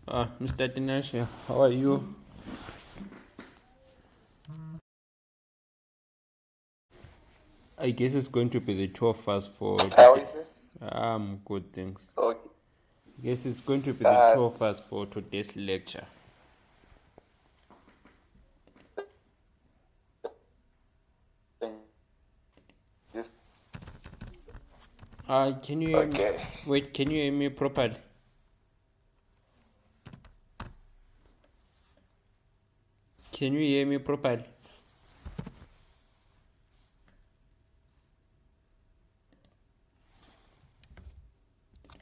Mr. Tinashe, how are you? I guess it's going to be the two of us for How today. is it? Good, thanks. Okay. I guess it's going to be the Uh, two of us for today's lecture. this, Can you hear me? okay. Wait, can you hear me properly? Can you hear me properly?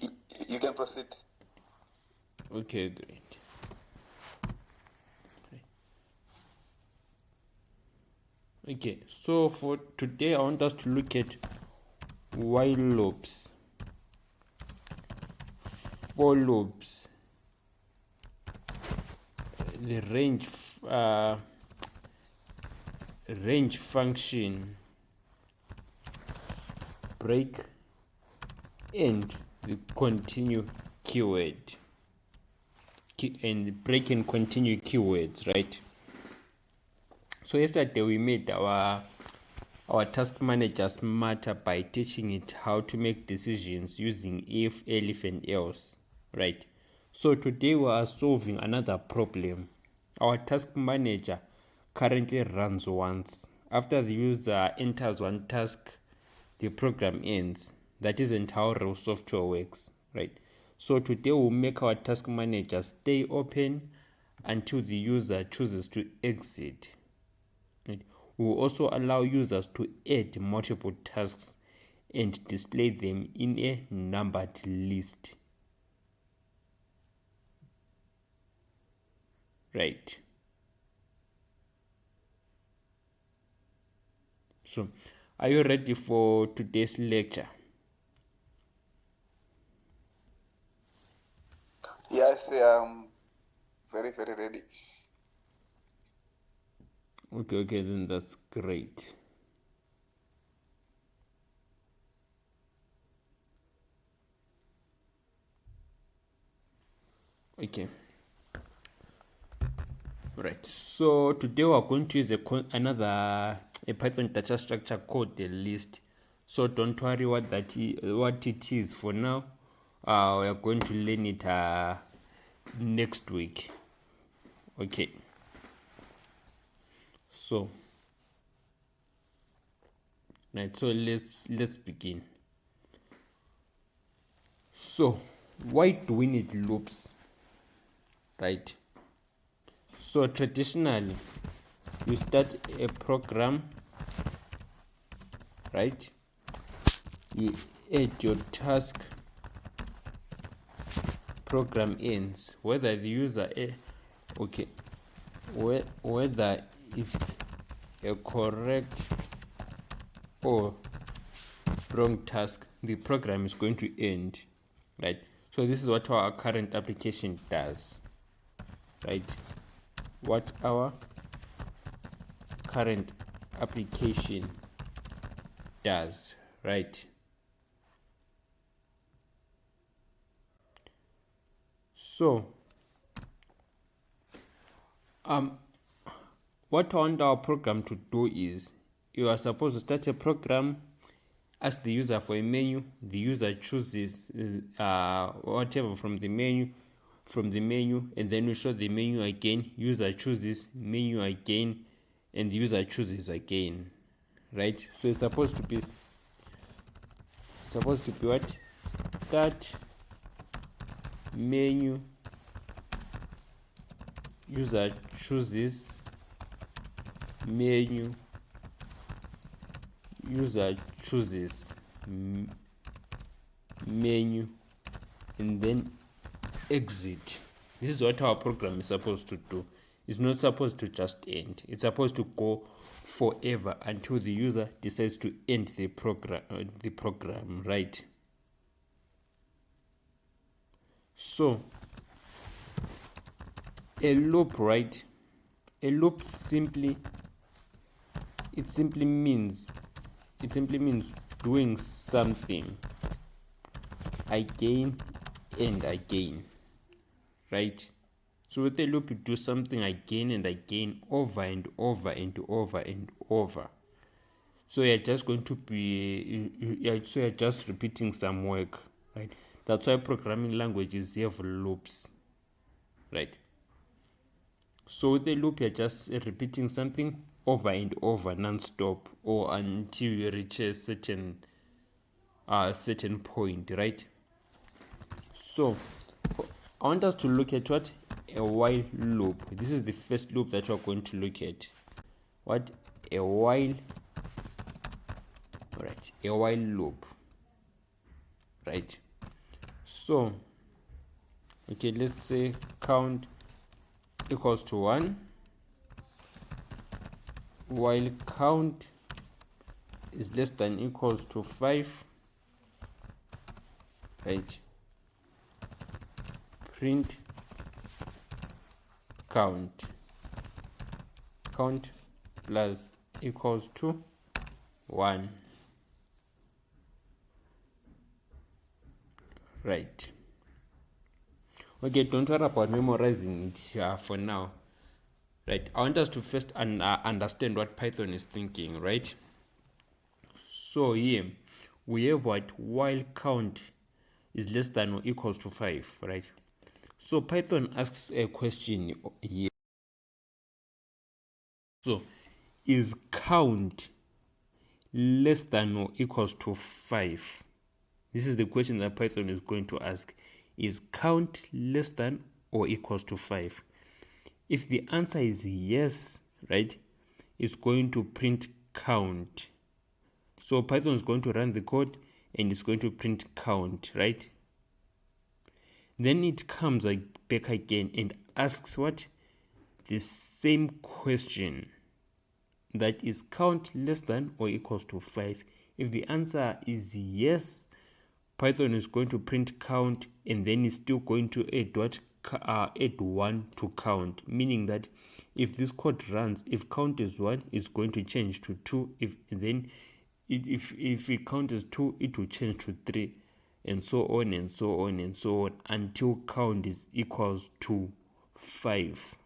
You, you can proceed. Okay, great. Okay, so for today, I want us to look at while loops, for loops, the range function, break, and the continue keyword, and break and continue keywords, right? So yesterday we made our task manager smarter by teaching it how to make decisions using if, elif, and else, right? So today we are solving another problem. Our task manager currently runs once. After the user enters one task, the program ends. That isn't how real software works, right? So today we'll make our task manager stay open until the user chooses to exit. Right? We will also allow users to add multiple tasks and display them in a numbered list. Right. So, are you ready for today's lecture? Yes, I'm very, very ready. Okay, then that's great. Okay. Right. So today we're going to use another Python data structure called the list. So don't worry what what it is for now. We are going to learn it next week. Okay. So right. So let's begin. So why do we need loops? Right. So traditionally, you start a program, right? You add your task, program ends. Whether the user, okay, whether it's a correct or wrong task, the program is going to end, right? So this is what our current application does, right? What our current application does, right? So what I want our program to do is, you are supposed to start a program, ask the user for a menu, the user chooses whatever from the menu, and then we show the menu again, user chooses, menu again, and the user chooses again, right? So it's supposed to be what? Start, menu, user chooses, menu, user chooses, menu, and then exit. This is what our program is supposed to do. It's not supposed to just end. It's supposed to go forever until the user decides to end the program, right? So a loop, right? A loop simply means doing something again and again, right? So with a loop, you do something again and again, over and over and over and over. So you're just going to be, so you're just repeating some work, right? That's why programming languages have loops, right? So with a loop, you're just repeating something over and over, non-stop, or until you reach a certain point, right? So I want us to look at what? A while loop. This is the first loop that we're going to look at. What? A while. Alright, a while loop. Right. So, okay, let's say count equals to 1, while count is less than equals to 5, right? Print count plus equals to 1, right? Okay, don't worry about memorizing it for now, right? I want us to first understand what Python is thinking, right? So here we have what? While count is less than or equals to 5, right? So Python asks a question here. So is count less than or equals to 5? This is the question that Python is going to ask. Is count less than or equals to 5? If the answer is yes, right, it's going to print count. So Python is going to run the code and it's going to print count, right? Then it comes back again and asks what? The same question. That is count less than or equals to 5. If the answer is yes, Python is going to print count and then it's still going to add what? Add 1 to count, meaning that if this code runs, if count is 1, it's going to change to 2. If it count is 2, it will change to 3, and so on and so on and so on until count is equals to 5.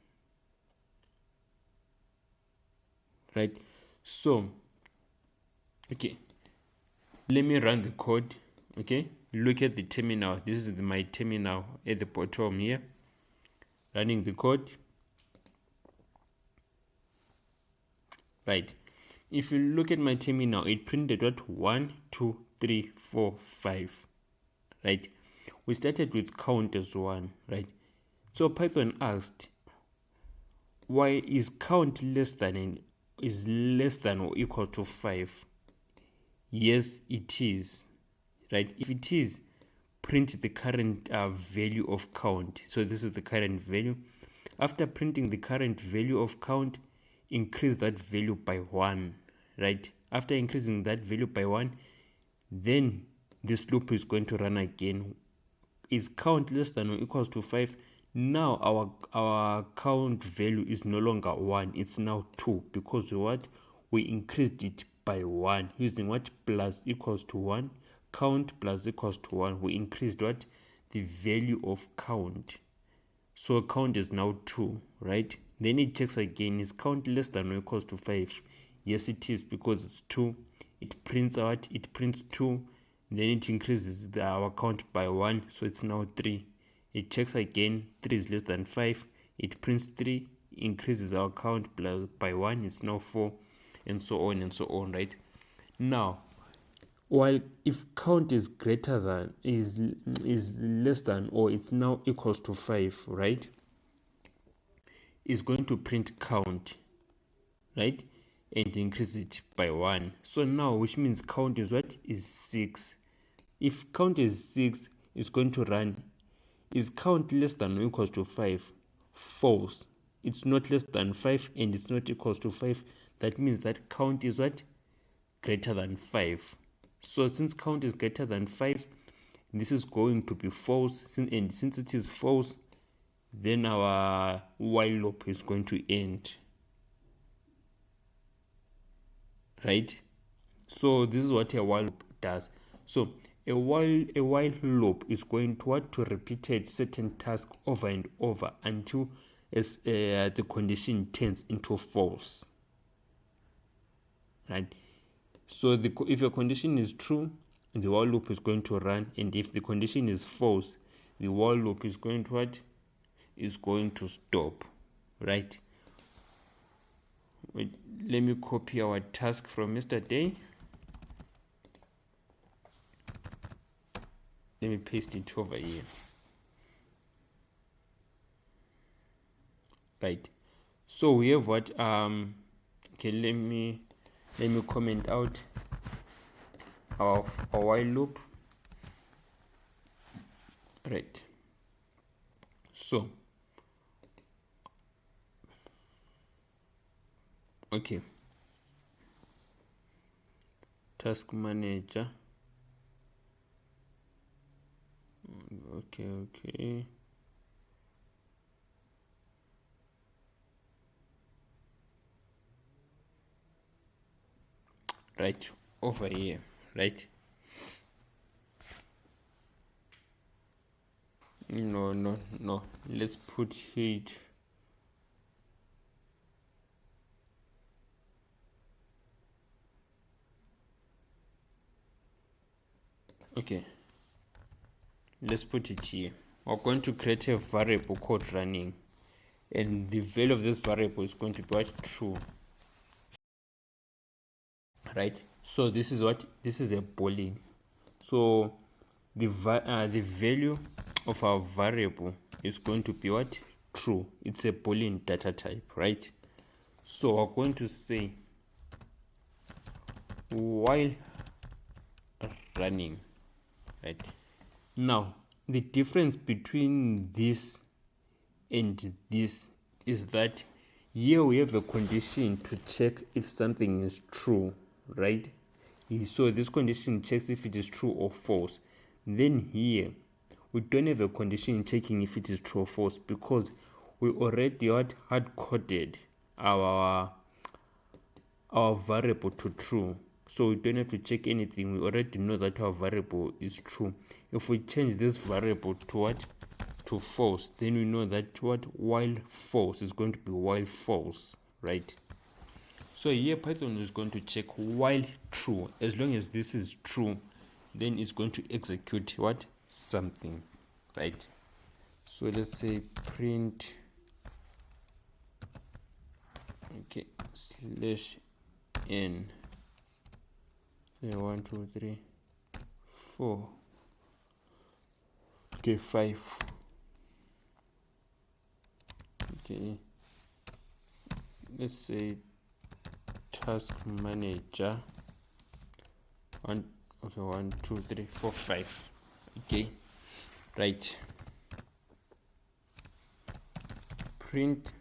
Right? So, okay, let me run the code. Okay, look at the terminal. This is my terminal at the bottom here. Running the code. Right. If you look at my terminal, it printed what? 1, 2, 3, 4, 5. Right. We started with count as 1. Right. So Python asked, why is count less than or equal to 5? Yes, it is. Right. If it is, print the current value of count. So this is the current value. After printing the current value of count, increase that value by 1, right? After increasing that value by 1, then this loop is going to run again. Is count less than or equals to 5? Now our count value is no longer 1, it's now 2, because we increased it by 1 using what? Plus equals to 1. Count plus equals to 1. We increased what? The value of count. So count is now 2, right? Then it checks again, is count less than or equals to 5? Yes, it is, because it's 2. It prints out, it prints 2. Then it increases our count by 1, so it's now 3. It checks again, 3 is less than 5. It prints 3, increases our count by 1, it's now 4, and so on, right? Now, while if count is greater than, is less than, or it's now equals to 5, right, is going to print count, right, and increase it by 1. So now, which means count is what? Is 6. If count is 6, it's going to run, is count less than or equals to 5? False. It's not less than 5 and it's not equals to 5. That means that count is what? Greater than 5. So since count is greater than 5, this is going to be false, and since it is false, then our while loop is going to end, right? So this is what a while loop does. So a while loop is going to repeat a certain task over and over until the condition turns into false, right? So if a condition is true, the while loop is going to run, and if the condition is false, the while loop is going to stop, right? Wait, let me copy our task from yesterday. Let me paste it over here. Right. So we have what okay, let me comment out our while loop. Right. So okay. Task manager. Okay. Right, over here, right? No, let's put it okay, let's put it here. We're going to create a variable called running, and the value of this variable is going to be what? True, right? So this is a boolean. So the value of our variable is going to be what? True. It's a boolean data type, right? So we're going to say while running, right? Now the difference between this and this is that here we have a condition to check if something is true, right? So this condition checks if it is true or false. Then here we don't have a condition checking if it is true or false, because we already hard coded our variable to true. So we don't have to check anything. We already know that our variable is true. If we change this variable to what? To false, then we know that what? While false is going to be while false, right? So here Python is going to check while true. As long as this is true, then it's going to execute what? Something, right? So let's say print okay /n 1 2 3 4 okay 5 okay, let's say task manager 1 2 3 4 5 okay, right? Print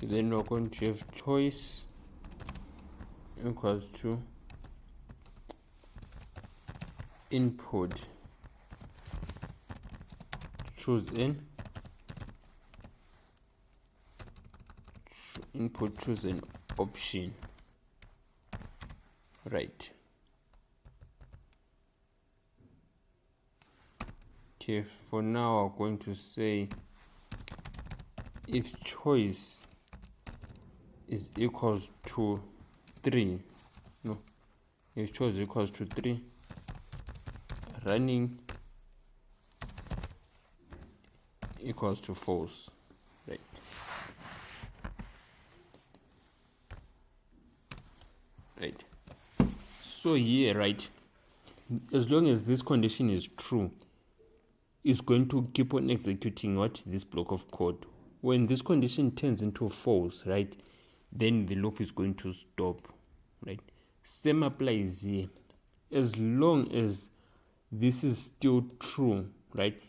then we're going to have choice equals to input choose an option, right? Okay, for now we're going to say if choice is equals to 3, no, if choice equals to 3, running equals to false, right? Right. So here, right, as long as this condition is true, it's going to keep on executing what? This block of code. when this condition turns into false, right, then the loop is going to stop, right? Same applies here. As long as this is still true, right,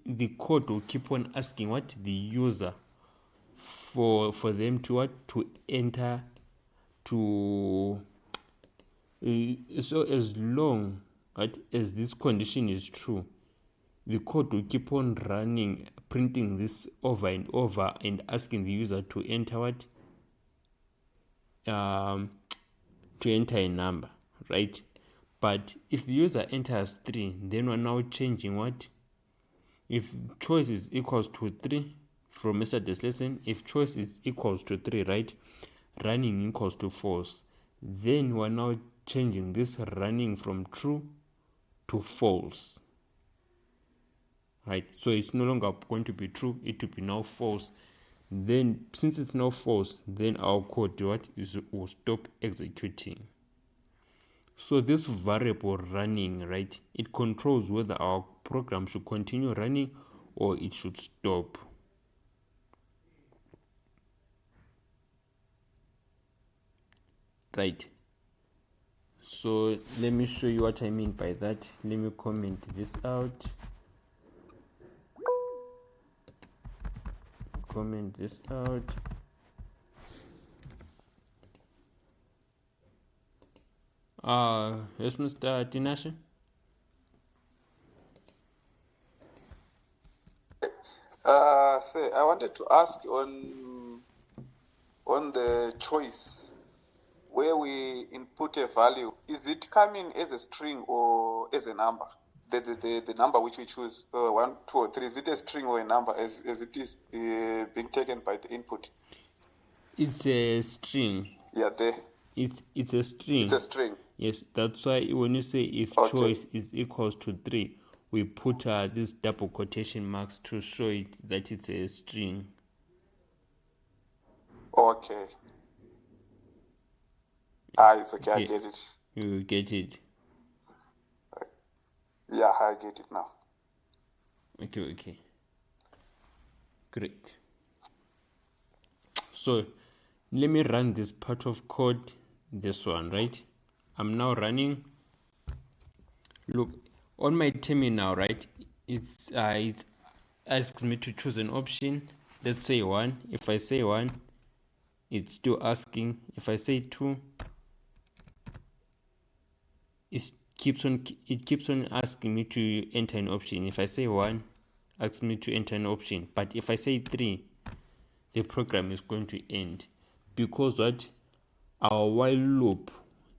the code will keep on asking what the user for them to what to enter to so as long, right, as this condition is true, the code will keep on running, printing this over and over and asking the user to enter what to enter a number, right? But if the user enters 3, then we're now changing what? If choice is equals to 3 from yesterday's lesson, if choice is equals to 3, right, running equals to false, then we're now changing this running from true to false, right? So it's no longer going to be true, it will be now false. Then since it's now false, then our code will stop executing. So this variable running, right, it controls whether our program should continue running or it should stop. Right. So let me show you what I mean by that. Let me comment this out. Comment this out. Yes, Mr. Tinashe. Say, I wanted to ask on the choice where we input a value. Is it coming as a string or as a number? The number which we choose, 1, 2, or 3, is it a string or a number as it is being taken by the input? It's a string. Yeah, there. It's a string. It's a string. Yes, that's why when you say if Okay. choice is equals to 3, we put this double quotation marks to show it that it's a string. Okay. It's okay. I get it. You get it. Yeah, I get it now. Okay. Great. So let me run this part of code, this one, right? I'm now running. Look, on my terminal, right, it asks me to choose an option. Let's say 1. If I say 1, it's still asking. If I say 2, it keeps on asking me to enter an option. If I say 1, asks me to enter an option. But if I say 3, the program is going to end, because what, our while loop,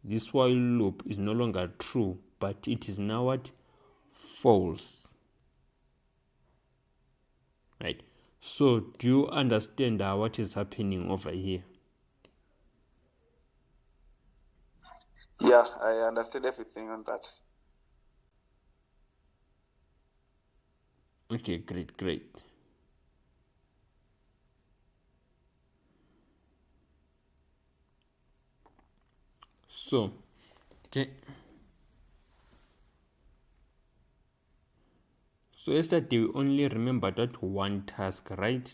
this while loop is no longer true, but it is now what, false, right? So do you understand what is happening over here? Yeah, I understand everything on that. Okay, great. So, okay. So yesterday we only remembered that one task, right?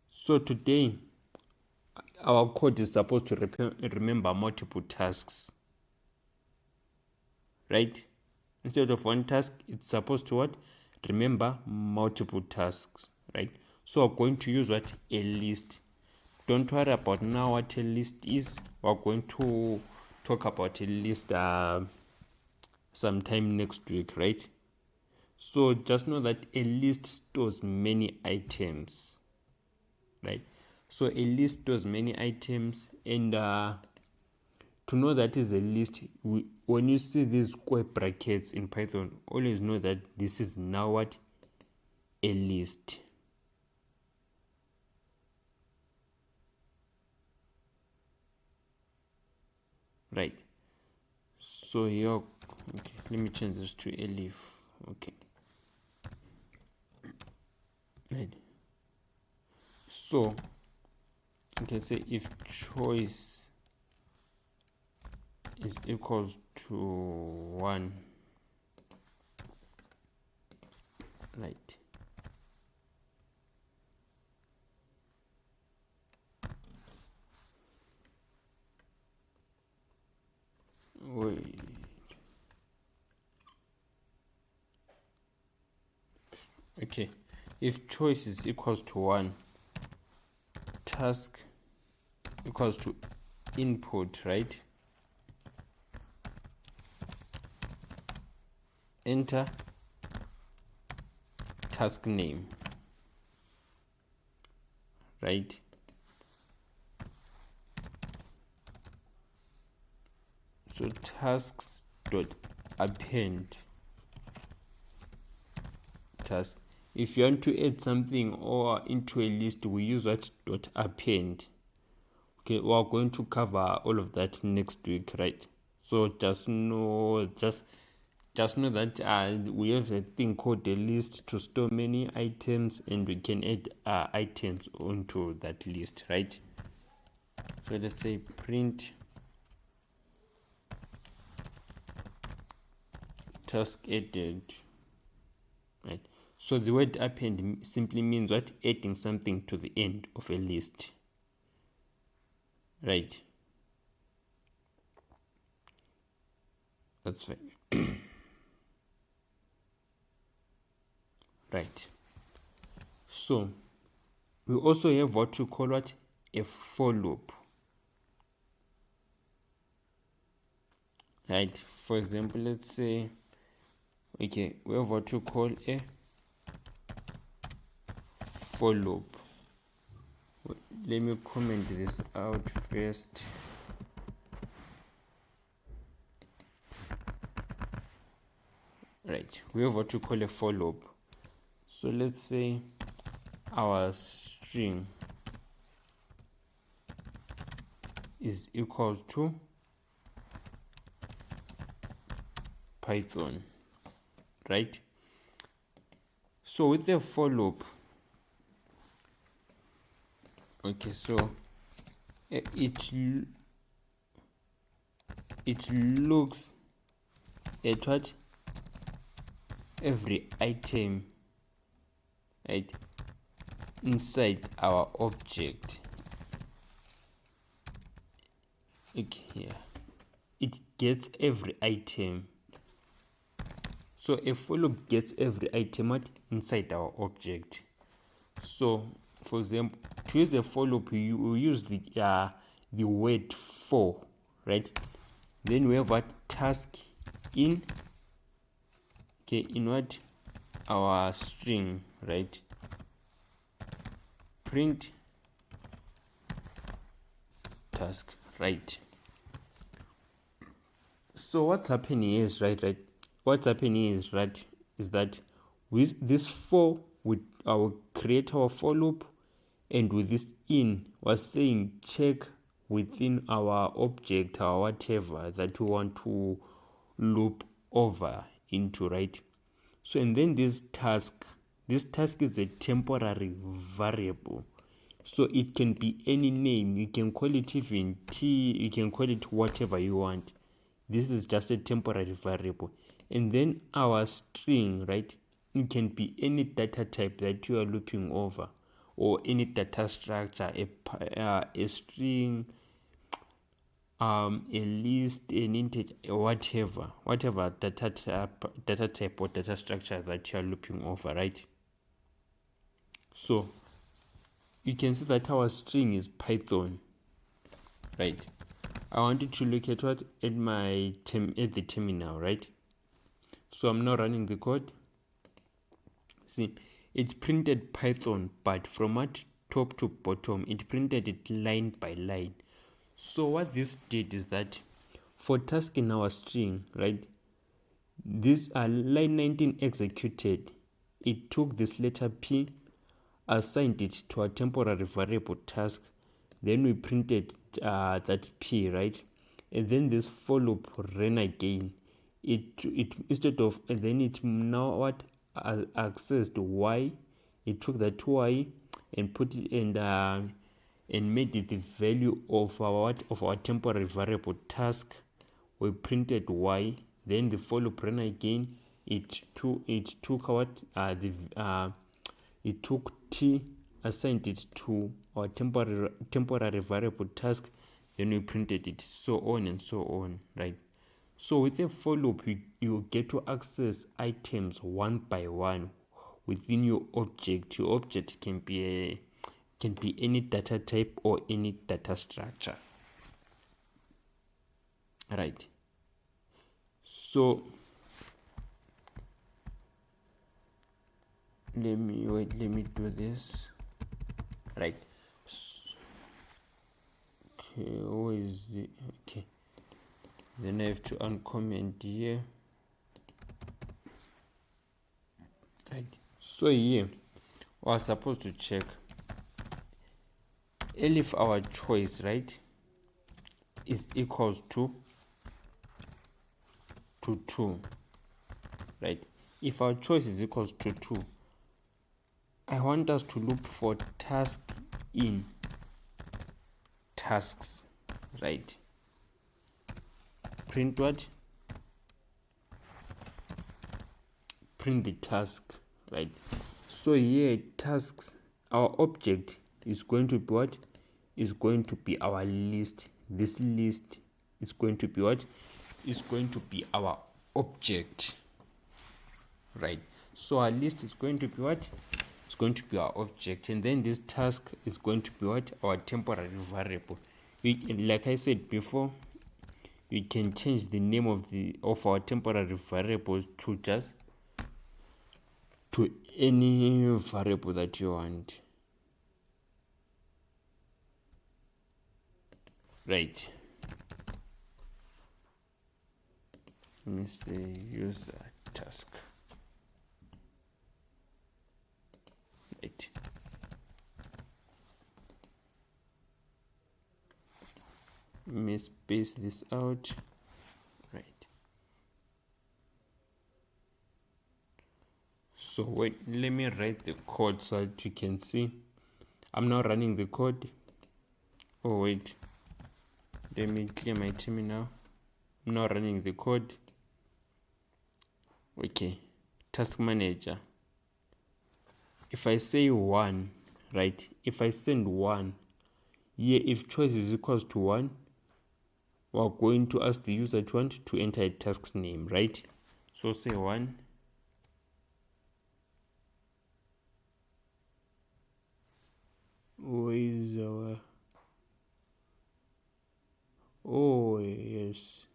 So today, our code is supposed to remember multiple tasks, right? Instead of one task, it's supposed to what? Remember multiple tasks, right? So we're going to use what? A list. Don't worry about now what a list is. We're going to talk about a list sometime next week, right? So just know that a list stores many items, right? So a list stores many items, and to know that is a list, when you see these square brackets in Python, always know that this is now what? A list. Right. So here, okay, let me change this to a leaf. Okay. Right. So you can say if choice is equals to 1, right, Okay, if choice is equals to 1, task equals to input, right? Enter task name, right? So tasks dot append task. If you want to add something or into a list, we use what dot append. Okay, we are going to cover all of that next week, right? So just know that we have a thing called a list to store many items, and we can add items onto that list, right? So let's say print task added, right? So the word append simply means what? Adding something to the end of a list, right? That's fine. Right. So we also have what you call what? A for loop, right? For example, let's say, okay, we have what you call a for loop. Let me comment this out first. Right, we have what you call a for loop. So let's say our string is equals to Python, right? So with the for loop, okay, so it looks at what? Every item, right, inside our object. Okay, yeah, it gets every item. So a for loop gets every item inside our object. So for example, to use a for loop, you use the word for, right? Then we have what? Task in, okay, in what? Our string, right? Print task, right? So what's happening is what's happening is that with this for, I will create our for loop, and with this in was saying check within our object or whatever that we want to loop over into, right? So and then this task is a temporary variable, so it can be any name. You can call it even t, you can call it whatever you want. This is just a temporary variable. And then our string, right, it can be any data type that you are looping over, or any data structure, a string, a list, an integer, whatever data type or data structure that you are looping over, right? So you can see that our string is Python, right? I wanted to look at what at the terminal, right? So I'm now running the code. See, it printed Python, but from what? Top to bottom, it printed it line by line. So what this did is that for task in our string, right, this line 19 executed, it took this letter P, assigned it to a temporary variable task, then we printed that P, right? And then this for loop ran again. It instead of, and then it now what accessed Y, it took that Y and put it and made it the value of our temporary variable task. We printed Y, then the for loop ran again. It took what it took T, assigned it to our temporary variable task, then we printed it, so on and so on, right? So with a for loop, you get to access items one by one within your object can be any data type or any data structure, right? So let me do this, right? Okay, where is the okay, then I have to uncomment here, right? So here I was supposed to check if our choice, right, is equals to 2, right? If our choice is equals to 2, I want us to look for task in tasks, right? Print what? Print the task, right? So here tasks, our object is going to be what? Is going to be our list. This list is going to be what? Is going to be our object, right? So our list is going to be what? It's going to be our object, and then this task is going to be what? Our temporary variable. Like I said before, we can change the name of our temporary variables to just to any variable that you want, right? Let me say user task, right? Let me space this out, right? So wait, let me write the code so that you can see. I'm now running the code. Oh wait, let me clear my terminal. I'm now running the code. Okay, task manager. If I say 1, right? If I send 1, here if choice is equals to 1, we're going to ask the user to enter a task's name, right? So say 1. Where is our... Oh yes,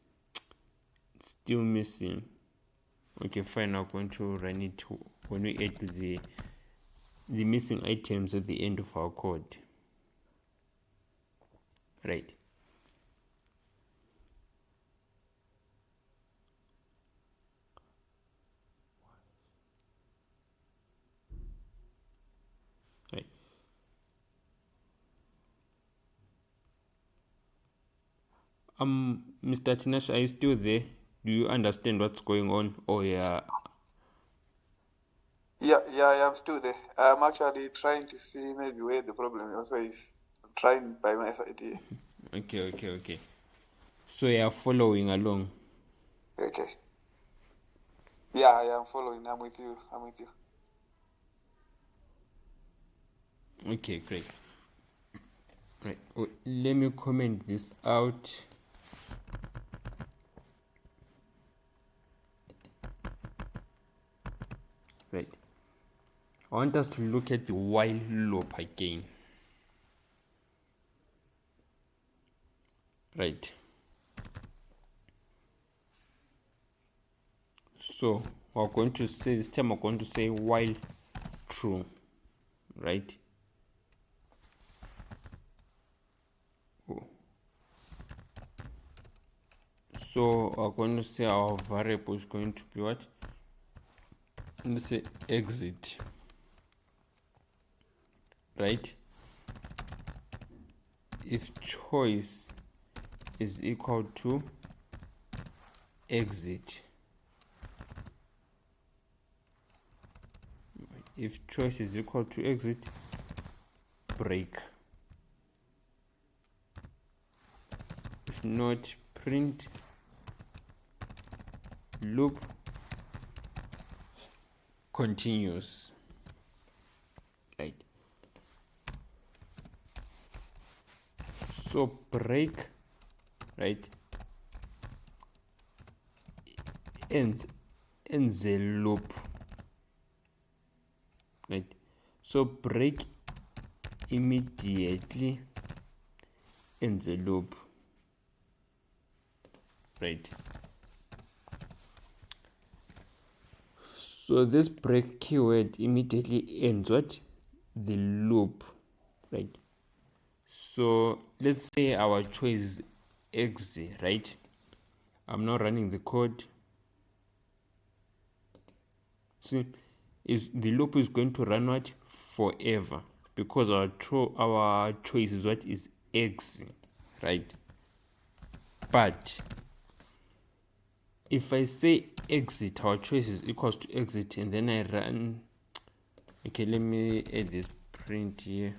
it's still missing. Okay, fine. I'm going to run it when we add to the missing items at the end of our code, right? Right. Mr. Tinash, are you still there? Do you understand what's going on? Oh yeah. Yeah, I'm still there. I'm actually trying to see maybe where the problem also is. I'm trying by my side here. Okay. So you are following along. Okay. Yeah, I'm following. I'm with you. Okay, great. Right. Oh, let me comment this out. Right. I want us to look at the while loop again. Right. So we're going to say this time we're going to say while true, right? Oh. So we're going to say our variable is going to be what? Let's say exit, right? If choice is equal to exit, if choice is equal to exit, break. If not, print loop continues, right? So break, right, ends the loop, right? So break immediately ends the loop, right? So this break keyword immediately ends what? The loop, right? So let's say our choice is X, right? I'm not running the code. See, is the loop is going to run what? Forever, because our choice is what? Is X, right? But if I say exit, our choice is equals to exit, and then I run. Okay, let me add this print here.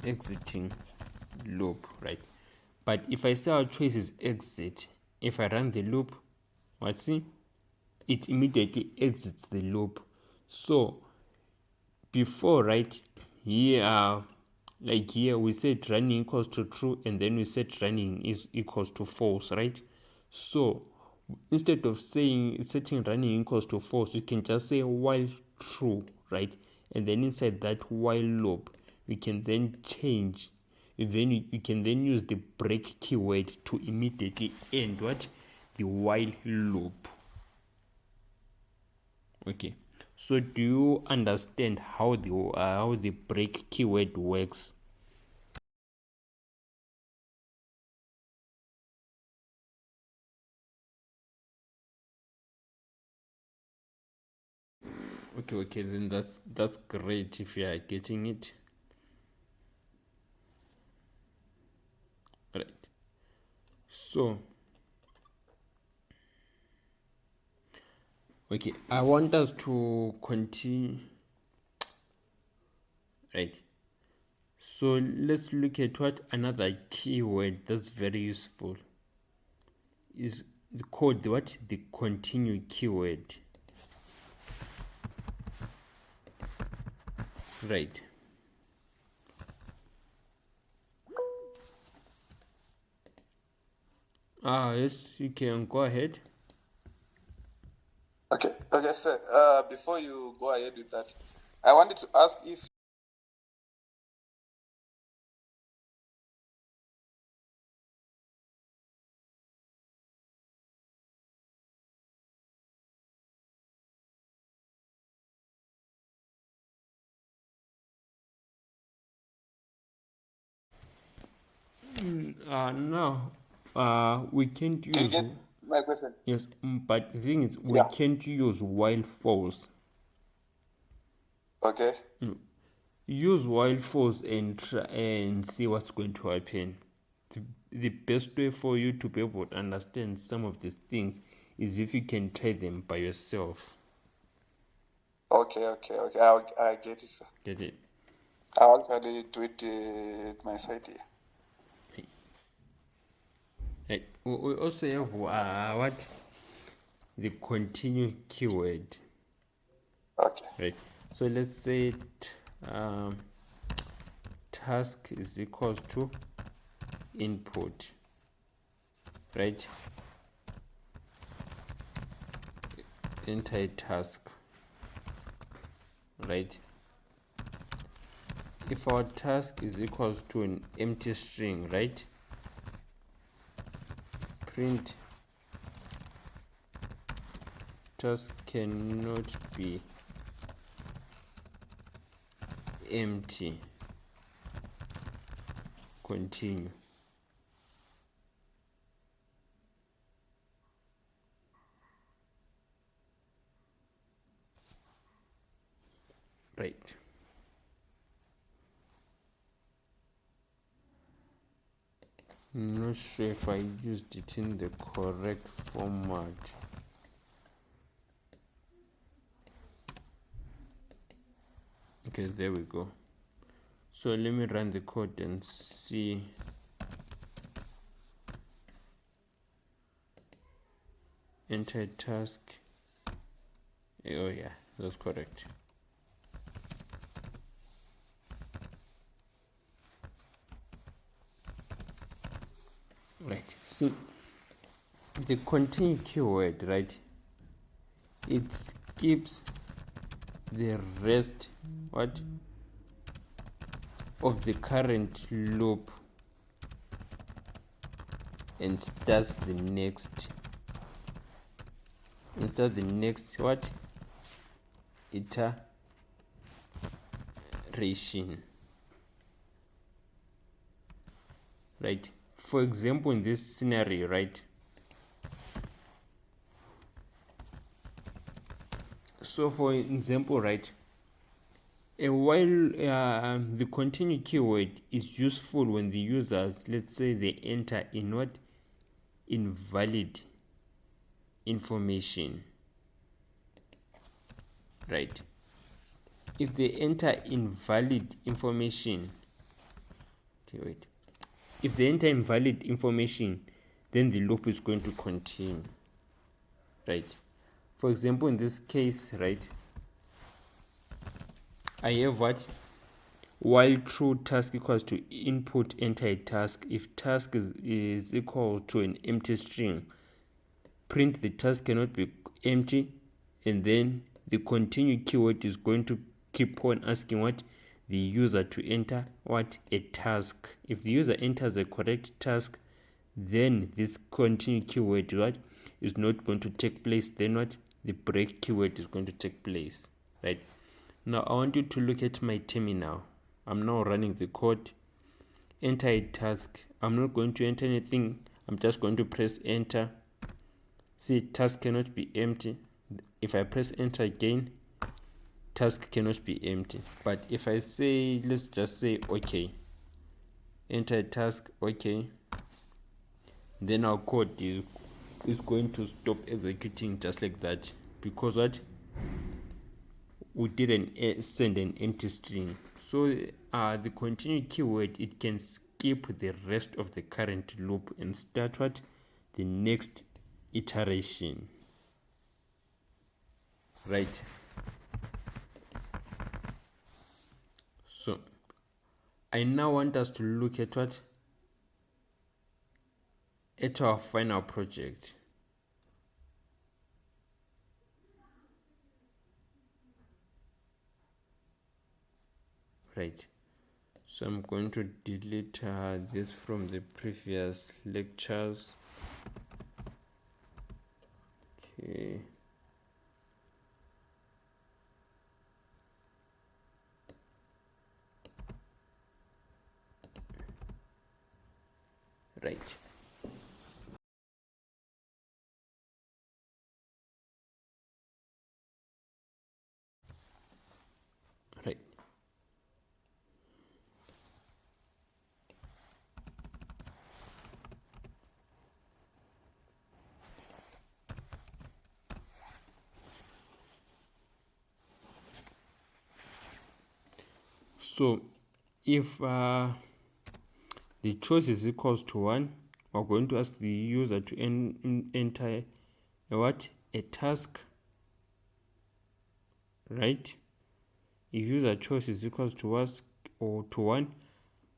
Exiting loop, right? But if I say our choice is exit, if I run the loop, what? See, it immediately exits the loop. So before, right here, like here we said running equals to true, and then we said running is equals to false, right? So instead of setting running equals to false, you can just say while true, right? And then inside that while loop, we can then change. Then you can then use the break keyword to immediately end what? The while loop. Okay, so do you understand how the break keyword works? Okay, then that's great if you are getting it. Right. So okay, I want us to continue. Right. So let's look at what another keyword that's very useful is the code, what? The continue keyword. Right. Yes, you can go ahead. Okay, sir. Before you go ahead with that, I wanted to ask if Now, we can't do you use. get my question? Yes, but the thing is, we Yeah. can't use while false. Okay. Use while false and try and see what's going to happen. The best way for you to be able to understand some of these things is if you can try them by yourself. Okay. I get it, sir. Get it? I'll actually do it at my side here. Right. We also have what? The continue keyword. Okay. Right. So let's say task is equals to input, right? Enter task, right? If our task is equals to an empty string, right? Print task cannot be empty. Continue. Right. Not sure if I used it in the correct format. Okay, there we go. So let me run the code and see. Enter task. Oh yeah, that's correct. Right. So the continue keyword, right? it skips the rest what of the current loop and starts the next what iteration, right? For example, in this scenario, right, so for example, right, while the continue keyword is useful when the users, let's say, they enter in what invalid information, right? If they enter invalid information, okay, wait, if they enter invalid information, then the loop is going to continue, right? For example, in this case, right, I have what while true task equals to input enter a task. If task is equal to an empty string, print the task cannot be empty, and then the continue keyword is going to keep on asking what the user to enter what a task. If the user enters a correct task, then this continue keyword what is not going to take place, then what the break keyword is going to take place, right? Now I want you to look at my terminal. I'm now running the code. Enter a task. I'm not going to enter anything. I'm just going to press enter. See, task cannot be empty. If I press enter again, task cannot be empty. But if I say, let's just say okay, enter a task, okay, then our code is going to stop executing just like that, because what we didn't send an empty string. So the continue keyword, it can skip the rest of the current loop and start what the next iteration, right? So I now want us to look at what at our final project. Right, so I'm going to delete this from the previous lectures. Okay, right, right. So if the choice is equals to 1, we're going to ask the user to enter a what a task, right? If user choice is equals to us or to 1,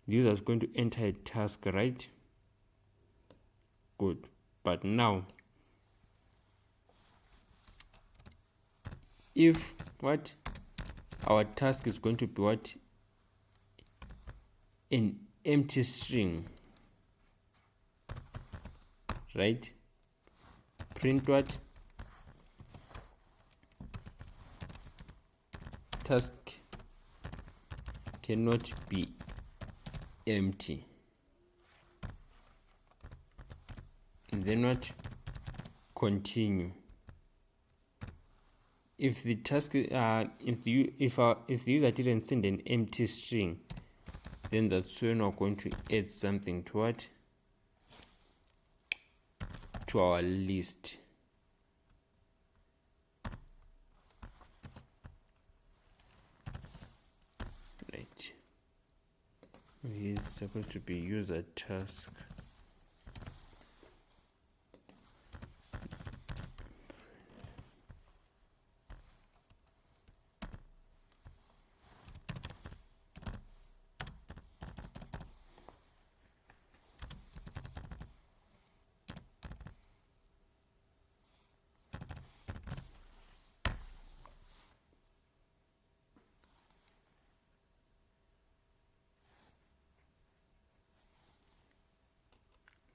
the user is going to enter a task, right? Good. But now if what our task is going to be what an empty string, right, print what task cannot be empty, and then what continue. If the task if the user didn't send an empty string, then that's when we're going to add something to what to our list, right? It's supposed to be user task.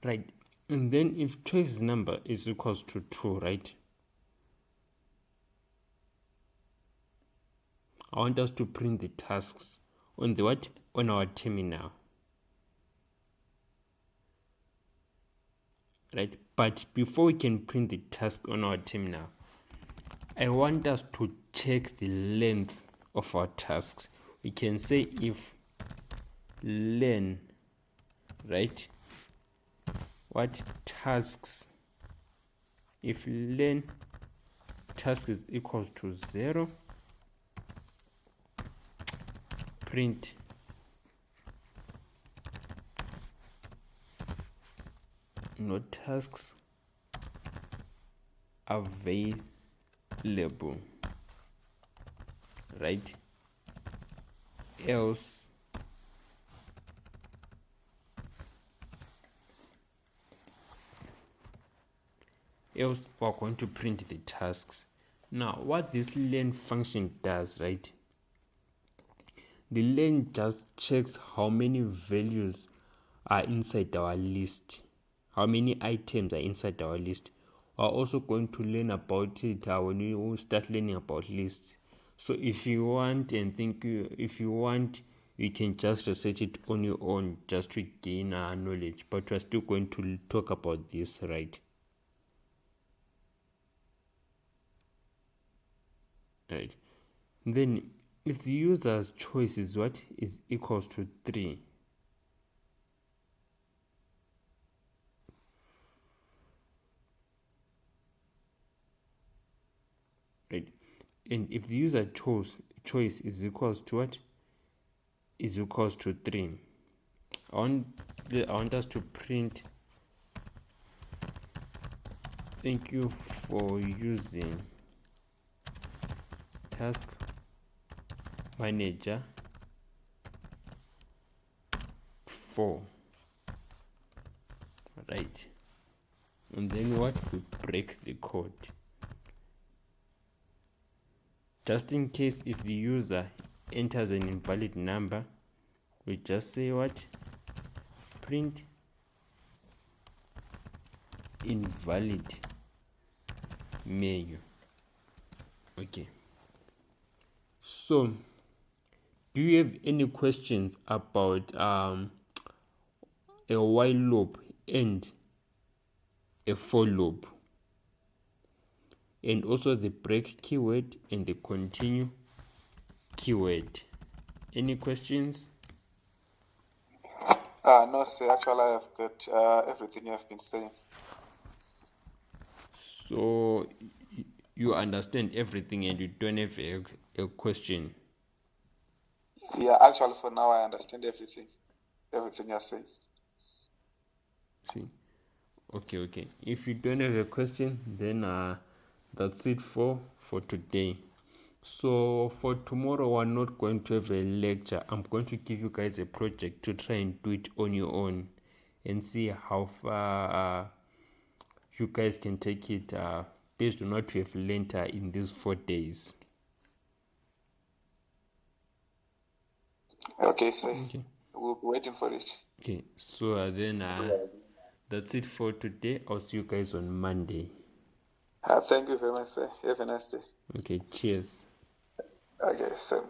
right? And then if choice number is equals to 2, right? I want us to print the tasks on the what? On our terminal. Right? But before we can print the task on our terminal, I want us to check the length of our tasks. We can say if len, right? What tasks? If len task is equals to 0, print no tasks available, right? Else we're going to print the tasks. Now what this len function does, right? The len just checks how many values are inside our list, how many items are inside our list. We're also going to learn about it when you start learning about lists. So if you want you can just research it on your own just to gain knowledge, but we're still going to talk about this, right? Right. Then if the user's choice is what is equals to 3, right? And if the user choice is equals to what? Is equals to 3. I want us to print thank you for using task manager 4, right? And then what? We break the code. Just in case if the user enters an invalid number, we just say what? Print invalid menu. Okay. So do you have any questions about a while loop and a for loop, and also the break keyword and the continue keyword? Any questions? No, sir. Actually, I have got everything you have been saying. So you understand everything and you don't have a question? Yeah, actually, for now, I understand everything you're saying. See, okay. If you don't have a question, then that's it for today. So for tomorrow, we're not going to have a lecture. I'm going to give you guys a project to try and do it on your own and see how far you guys can take it based on what you have learned in these 4 days. Okay, sir. Okay. We'll be waiting for it. Okay. So then that's it for today. I'll see you guys on Monday. Thank you very much, sir. Have a nice day. Okay. Cheers. Okay, sir.